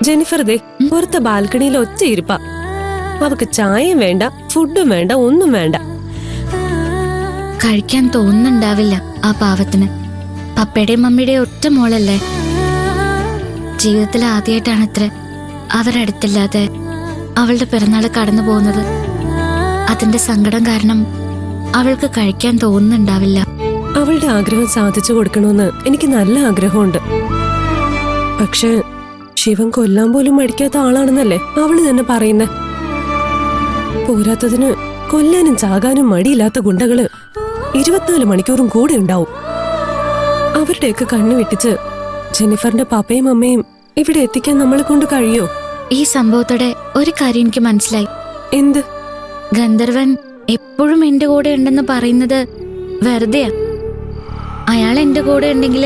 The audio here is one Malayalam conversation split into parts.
ജെനിഫർ ദേ പുറത്തെ ബാൽക്കണിയിൽ ഒറ്റ ഇരിപ്പ. അവക്ക് ചായയും വേണ്ട, ഫുഡും വേണ്ട, ഒന്നും വേണ്ട. കഴിക്കാൻ തോന്നുന്നുണ്ടാവില്ല ആ പാവത്തിന്. പപ്പയുടെയും മമ്മിയുടെയും ഒറ്റ മോളല്ലേ. ജീവിതത്തിൽ ആദ്യമായിട്ടാണത്ര അവരടുത്തില്ലാതെ അവളുടെ പിറന്നാള് കടന്നു പോകുന്നത്. അതിന്റെ സങ്കടം കാരണം അവൾക്ക് കഴിക്കാൻ തോന്നുന്നുണ്ടാവില്ല. അവളുടെ ആഗ്രഹം സാധിച്ചു കൊടുക്കണമെന്ന് എനിക്ക് നല്ല ആഗ്രഹമുണ്ട്. പക്ഷെ ശിവൻ കൊല്ലാൻ പോലും മടിക്കാത്ത ആളാണെന്നല്ലേ അവള് തന്നെ പറയുന്നേ. പോരാത്തതിന് കൊല്ലാനും ചാകാനും മടിയില്ലാത്ത ഗുണ്ടകള് 24 മണിക്കൂറും കൂടെ ഉണ്ടാവും. അവരുടെയൊക്കെ കണ്ണു വെട്ടിച്ച് ജെനിഫറിന്റെ പാപ്പയും അമ്മയും ഇവിടെ എത്തിക്കാൻ നമ്മളെ കൊണ്ട് കഴിയോ? ഈ സംഭവത്തോടെ ഒരു കാര്യം എനിക്ക് മനസ്സിലായി. എന്ത്? ഗന്ധർവൻ എപ്പോഴും എന്റെ കൂടെ ഉണ്ടെന്ന് പറയുന്നത് വെറുതെയാ. അയാൾ എന്റെ കൂടെ ഉണ്ടെങ്കിൽ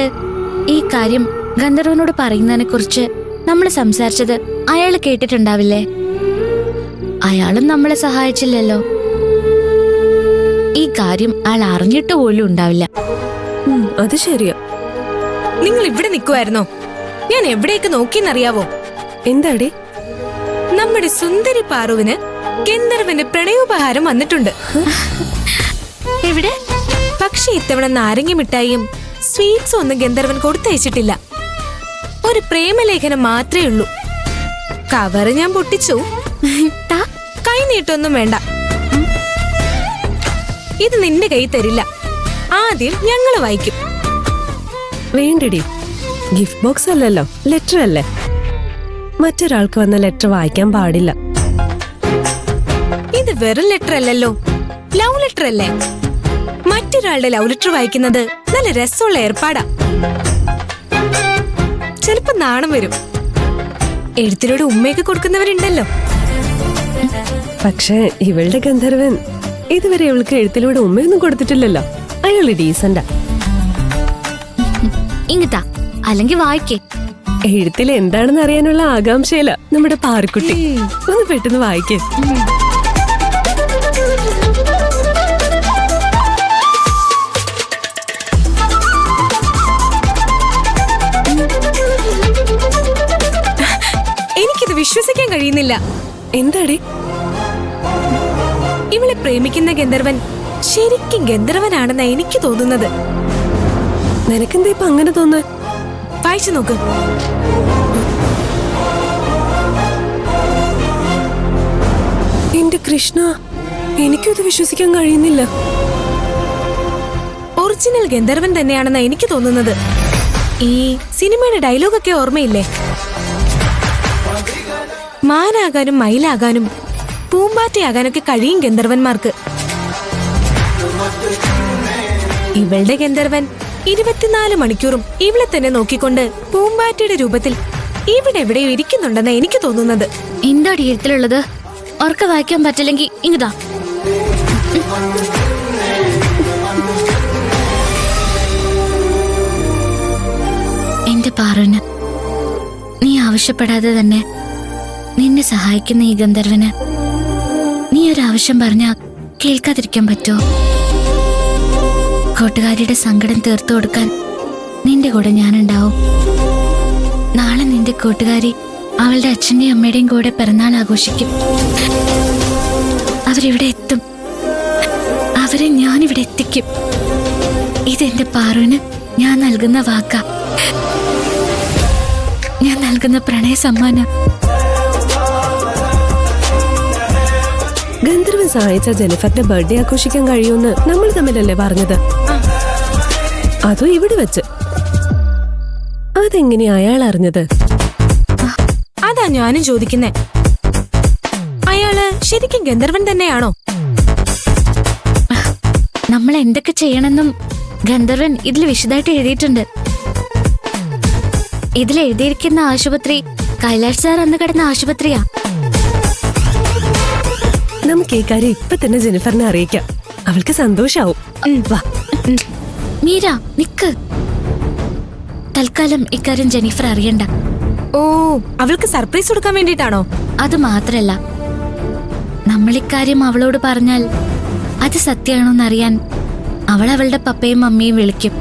ഈ കാര്യം ഗന്ധർവനോട് പറയുന്നതിനെ കുറിച്ച് നമ്മൾ സംസാരിച്ചത് അയാൾ കേട്ടിട്ടുണ്ടാവില്ലേ? അയാളും നമ്മളെ സഹായിച്ചില്ലല്ലോ. ഈ കാര്യം അയാൾ അറിഞ്ഞിട്ട് പോലും ഉണ്ടാവില്ല. അത് ശരിയാ. നിങ്ങൾ ഇവിടെ നിൽക്കുമായിരുന്നോ? ഞാൻ എവിടേക്ക് നോക്കിയെന്നറിയാവോ? എന്താടി? നമ്മുടെ സുന്ദരി പാറുവിന് ഗന്ധർവന്റെ പ്രണയോപഹാരം വന്നിട്ടുണ്ട്. എവിടെ? പക്ഷെ ഇത്തവണ നാരങ്ങ മിഠായിയും സ്വീറ്റ്സും ഒന്നും ഗന്ധർവൻ കൊടുത്തയച്ചിട്ടില്ല. ഒരു പ്രേമലേഖനം മാത്രമേ ഉള്ളൂ. കവറ് ഞാൻ പൊട്ടിച്ചു. കൈ നീട്ടൊന്നും വേണ്ട. ഇത് നിന്റെ കൈ തരില്ല. ആദ്യം ഞങ്ങള് വായിക്കും. വേണ്ടടി, ഗിഫ്റ്റ് ബോക്സ് അല്ലല്ലോ, ലെറ്റർ അല്ലേ. മറ്റൊരാൾക്ക് വന്ന ലെറ്റർ വായിക്കാൻ പാടില്ല. ഇത് വെറും ലെറ്റർ അല്ലല്ലോ, ലവ് ലെറ്റർ അല്ലേ. മറ്റൊരാളുടെ ലവ് ലെറ്റർ വായിക്കുന്നത് നല്ല രസമുള്ള ഏർപ്പാടാ. ചിലപ്പോ നാണം വരും. എഴുത്തിലൂടെ ഉമ്മയൊക്കെ കൊടുക്കുന്നവരുണ്ടല്ലോ. പക്ഷേ ഇവളുടെ ഗന്ധർവൻ ഇതുവരെ ഇവൾക്ക് എഴുത്തിലൂടെ ഉമ്മയൊന്നും കൊടുത്തിട്ടില്ലല്ലോ. അയാള് ഡീസന്റാ. ഇങ്ങത്താ, അല്ലെങ്കിൽ വായിക്കേ. എഴുത്തിൽ എന്താണെന്ന് അറിയാനുള്ള ആകാംക്ഷയില നമ്മുടെ പാറുക്കുട്ടി. ഒന്ന് പെട്ടെന്ന് വായിക്കേ. എനിക്കിത് വിശ്വസിക്കാൻ കഴിയുന്നില്ല. എന്താടി? ഇവളെ പ്രേമിക്കുന്ന ഗന്ധർവൻ ശരിക്കും ഗന്ധർവനാണെന്നാ എനിക്ക് തോന്നുന്നത്. നിനക്കെന്താ ഇപ്പൊ അങ്ങനെ തോന്നുക? വായിച്ചു നോക്ക്. എന്റെ കൃഷ്ണ, എനിക്കും ഇത് വിശ്വസിക്കാൻ കഴിയുന്നില്ല. ഒറിജിനൽ ഗന്ധർവൻ തന്നെയാണെന്നാ എനിക്ക് തോന്നുന്നത്. ഈ സിനിമയുടെ ഡയലോഗൊക്കെ ഓർമ്മയില്ലേ? മാനാകാനും മയിലാകാനും പൂമ്പാറ്റയാകാനൊക്കെ കഴിയും ഗന്ധർവന്മാർക്ക്. ഇവളുടെ ഗന്ധർവൻ 24 മണിക്കൂറും ഇവളെ തന്നെ നോക്കിക്കൊണ്ട് പൂമ്പാറ്റയുടെ രൂപത്തിൽ ഇവിടെ എവിടെയോ ഇരിക്കുന്നുണ്ടെന്നാ എനിക്ക് തോന്നുന്നത്. എന്താടി എഴുത്തിലുള്ളത്? ഓർക്ക വായിക്കാൻ പറ്റില്ലെങ്കിൽ ഇങ്ങതാ. എന്റെ പാറുവിന് നീ ആവശ്യപ്പെടാതെ തന്നെ നിന്നെ സഹായിക്കുന്ന ഈ ഗന്ധർവന് നീ ഒരാവശ്യം പറഞ്ഞാ കേൾക്കാതിരിക്കാൻ പറ്റുമോ? കൂട്ടുകാരിയുടെ സങ്കടം തീർത്തു കൊടുക്കാൻ നിന്റെ കൂടെ ഞാനുണ്ടാവും. നാളെ നിന്റെ കൂട്ടുകാരി അവളുടെ അച്ഛന്റെയും അമ്മയുടെയും കൂടെ പിറന്നാൾ ആഘോഷിക്കും. അവരിവിടെ എത്തും. അവരെ ഞാനിവിടെ എത്തിക്കും. ഇതെന്റെ പാറുവിന് ഞാൻ നൽകുന്ന വാക്ക, ഞാൻ നൽകുന്ന പ്രണയ സമ്മാനം. ഗന്ധർവൻ സഹായിച്ച ജെനിഫറിന്റെ ബർത്ത്ഡേ ആഘോഷിക്കാൻ കഴിയുമെന്ന് നമ്മൾ തമ്മിലല്ലേ പറഞ്ഞത്? അതോ ഇവിടെ വെച്ച്? അതെങ്ങനെയാ അയാൾ അറിഞ്ഞത്? അതാ ഞാനും ചോദിക്കുന്നേ. അയാള് ശരിക്കും ഗന്ധർവൻ തന്നെയാണോ? നമ്മൾ എന്തൊക്കെ ചെയ്യണമെന്നും ഗന്ധർവൻ ഇതിൽ വിശദമായിട്ട് എഴുതിയിട്ടുണ്ട്. ഇതിൽ എഴുതിയിരിക്കുന്ന ആശുപത്രി കൈലാഷ് സാർ അന്ന് കിടന്ന ആശുപത്രിയാ. നമുക്ക് ഈ കാര്യം ഇപ്പൊ തന്നെ ജെനിഫറിനെ അറിയിക്കാം. അവൾക്ക് സന്തോഷാവും. വാ മീര, നിക്ക്. തൽക്കാലം ഇക്കാര്യം ജെനിഫർ അറിയണ്ട. ഓ, അവൾക്ക് സർപ്രൈസ് കൊടുക്കാൻ വേണ്ടിട്ടാണോ? അത് മാത്രല്ല, നമ്മൾ ഇക്കാര്യം അവളോട് പറഞ്ഞാൽ അത് സത്യമാണോന്നറിയാൻ അവൾ അവളുടെ പപ്പയും മമ്മിയും വിളിക്കും.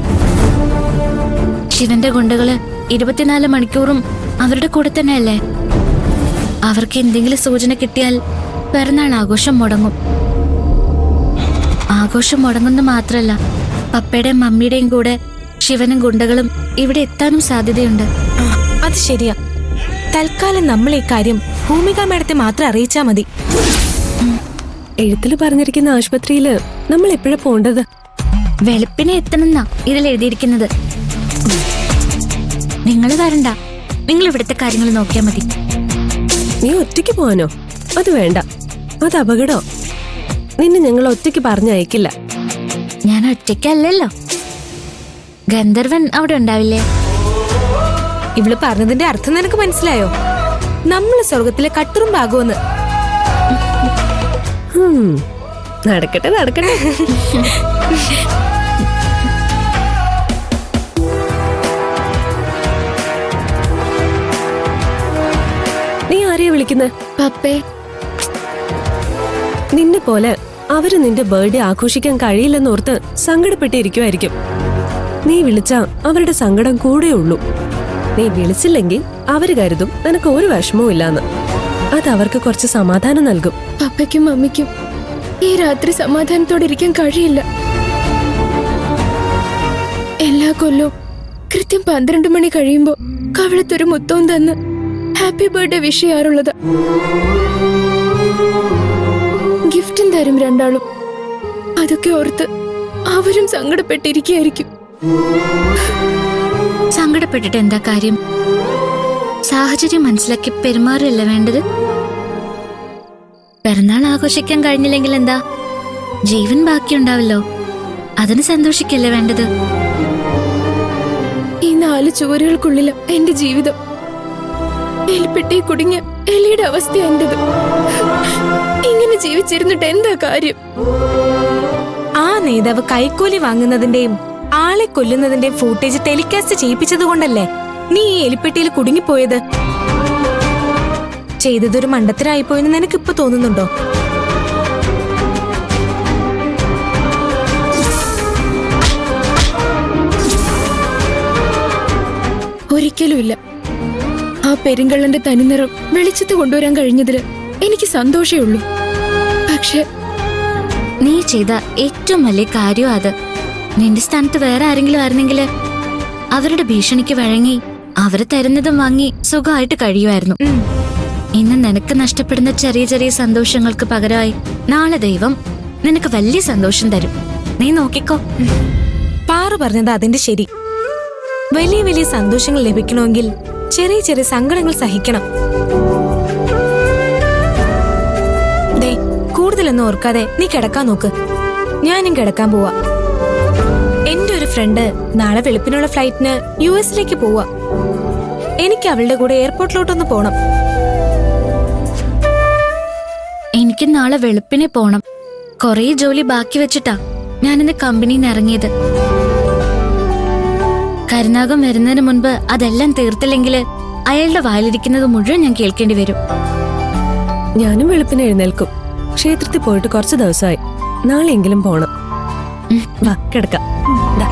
ശിവന്റെ ഗുണ്ടകള് 24 മണിക്കൂറും അവരുടെ കൂടെ തന്നെയല്ലേ. അവർക്ക് എന്തെങ്കിലും സൂചന കിട്ടിയാൽ പിറന്നാൾ ആഘോഷം മുടങ്ങും. ആഘോഷം മുടങ്ങുന്ന മാത്രല്ല, പപ്പയുടെയും മമ്മിയുടെയും കൂടെ ശിവനും ഗുണ്ടകളും ഇവിടെ എത്താനും സാധ്യതയുണ്ട്. ആ, അത് ശരിയാ. തൽക്കാലം നമ്മൾ ഈ കാര്യം ഭൂമിക മാഡത്തെ മാത്രം അറിയിച്ചാ മതി. എഴുത്തില് പറഞ്ഞിരിക്കുന്ന ആശുപത്രിയില് നമ്മൾ എപ്പോഴാ പോണ്ടത്? വെളുപ്പിനെ എത്തണമെന്നാ ഇതിൽ എഴുതിയിരിക്കുന്നത്. നിങ്ങൾ വരണ്ട, നിങ്ങൾ ഇവിടുത്തെ കാര്യങ്ങൾ നോക്കിയാൽ മതി. നീ ഒറ്റയ്ക്ക് പോവാനോ? അത് വേണ്ട, അത് അപകടോ. നിന്നെ ഞങ്ങൾ ഒറ്റയ്ക്ക് പറഞ്ഞയക്കില്ല. ഞാൻ ഒറ്റയ്ക്കല്ലല്ലോ, ഗന്ധർവൻ അവിടെ ഉണ്ടാവില്ലേ? ഇവള് പറഞ്ഞതിന്റെ അർത്ഥം നിനക്ക് മനസ്സിലായോ? നമ്മള് സ്വർഗത്തിലെ കട്ടുറും ഭാഗമെന്ന്. നടക്കട്ടെ നടക്കട്ടെ. നീ ആരെയാ വിളിക്കുന്നത്? പപ്പേ. നിന്നെ പോലെ അവര് നിന്റെ ബർത്ത്ഡേ ആഘോഷിക്കാൻ കഴിയില്ലെന്നോർത്ത് സങ്കടപ്പെട്ടിരിക്കുമായിരിക്കും. നീ വിളിച്ചാ അവരുടെ സങ്കടം കൂടെയുള്ളൂ. നീ വിളിച്ചില്ലെങ്കിൽ അവര് കരുതും നിനക്ക് ഒരു വിഷമവും ഇല്ലാന്ന്. അത് അവർക്ക് കുറച്ച് സമാധാനം നൽകും. പപ്പയ്ക്കും മമ്മിക്കും ഈ രാത്രി സമാധാനത്തോടെ ഇരിക്കാൻ കഴിയില്ല. എല്ലാ കൊല്ലവും കൃത്യം 12 മണി കഴിയുമ്പോ കവളത്തൊരു മുത്തവും തന്ന് ഹാപ്പി ബർത്ത്ഡേ വിഷ് ചെയ്യാറുള്ളത്. ഗിഫ്റ്റും തരും രണ്ടാളും. അതൊക്കെ ഓർത്ത് അവരും സങ്കടപ്പെട്ടിരിക്കുകയായിരിക്കും. സങ്കടപ്പെട്ടിട്ട് എന്താ കാര്യം? സാഹചര്യം മനസ്സിലാക്കി പെരുമാറല്ല വേണ്ടത്. പിറന്നാൾ ആഘോഷിക്കാൻ കഴിഞ്ഞില്ലെങ്കിൽ എന്താ, ജീവൻ ബാക്കിയുണ്ടാവല്ലോ, അതിന് സന്തോഷിക്കല്ലേ വേണ്ടത്. ഈ 4 ചുവരുകൾക്കുള്ളിലും എന്റെ ജീവിതം. എലിപ്പെട്ടി കുടുങ്ങിയ എലിയുടെ അവസ്ഥ എന്റേത്. ഇങ്ങനെ ജീവിച്ചിരുന്നിട്ട് എന്താ കാര്യം? ആ നേതാവ് കൈക്കൂലി വാങ്ങുന്നതിന്റെയും ആളെ കൊല്ലുന്നതിന്റെയും ഫൂട്ടേജ് ടെലികാസ്റ്റ് ചെയ്യിപ്പിച്ചത് കൊണ്ടല്ലേ നീ ഈ എലിപ്പെട്ടിയിൽ കുടുങ്ങിപ്പോയത്. ചെയ്തതൊരു മണ്ടത്തരായിപ്പോയെന്ന് നിനക്കിപ്പോ തോന്നുന്നുണ്ടോ? ഒരിക്കലുമില്ല. ആ പെരുങ്കള്ളന്റെ തനിനിറം വെളിച്ചത്ത് കൊണ്ടുവരാൻ കഴിഞ്ഞതില് എനിക്ക് സന്തോഷമേ ഉള്ളൂ. പക്ഷെ നീ ചെയ്ത ഏറ്റവും വലിയ കാര്യം അത്. നിന്റെ സ്ഥാനത്ത് വേറെ ആരെങ്കിലും ആയിരുന്നെങ്കിൽ അവരുടെ ഭീഷണിക്ക് വഴങ്ങി അവര് തരുന്നതും വാങ്ങി സുഖമായിട്ട് കഴിയുമായിരുന്നു. ഇന്ന് നിനക്ക് നഷ്ടപ്പെടുന്ന ചെറിയ ചെറിയ സന്തോഷങ്ങൾക്ക് പകരമായി നാളെ ദൈവം നിനക്ക് വലിയ സന്തോഷം തരും. നീ നോക്കിക്കോ. പാറു പറഞ്ഞത് അതിന്റെ ശരി. വലിയ വലിയ സന്തോഷങ്ങൾ ലഭിക്കണമെങ്കിൽ ചെറിയ ചെറിയ സങ്കടങ്ങൾ സഹിക്കണം. ദേ, കൂടുതലൊന്നും ഓർക്കാതെ നീ കിടക്കാൻ നോക്ക്. ഞാനും കിടക്കാൻ പോവാ. എന്റെ ഒരു ഫ്രണ്ട് നാളെ വെളുപ്പിനുള്ള ഫ്ലൈറ്റിന് US പോവാ. എനിക്ക് അവളുടെ കൂടെ എയർപോർട്ടിലോട്ടൊന്ന് പോണം. എനിക്ക് നാളെ വെളുപ്പിനെ പോണം. കൊറേ ജോലി ബാക്കി വെച്ചിട്ടാ ഞാനിന്ന് കമ്പനിയിൽ നിന്ന് ഇറങ്ങിയത്. കരുനാഗം വരുന്നതിന് മുൻപ് അതെല്ലാം തീർത്തില്ലെങ്കിൽ അയാളുടെ വായിലിരിക്കുന്നത് മുഴുവൻ ഞാൻ കേൾക്കേണ്ടി വരും. ഞാനും വെളുപ്പിന് എഴുന്നേൽക്കും. ക്ഷേത്രത്തിൽ പോയിട്ട് കുറച്ച് ദിവസമായി. നാളെയെങ്കിലും പോണം. വാ കിടക്കാം. ദാ.